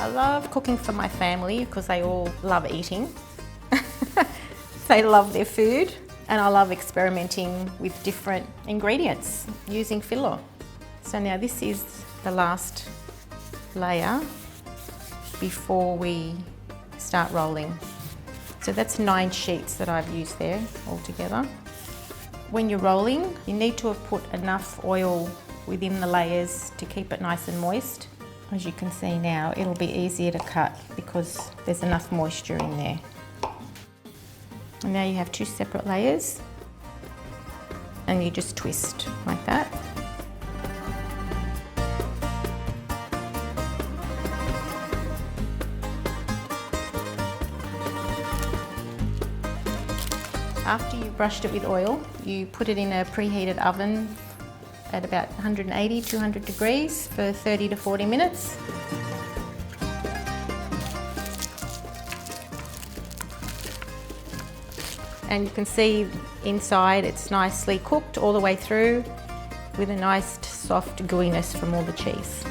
I love cooking for my family because they all love eating. They love their food, and I love experimenting with different ingredients using filo. So now this is the last layer before we start rolling. So that's 9 sheets that I've used there altogether. When you're rolling, you need to have put enough oil within the layers to keep it nice and moist. As you can see now, it'll be easier to cut because there's enough moisture in there. And now you have 2 separate layers, and you just twist like that. After you've brushed it with oil, you put it in a preheated oven at about 180, 200 degrees for 30 to 40 minutes. And you can see inside it's nicely cooked all the way through with a nice soft gooiness from all the cheese.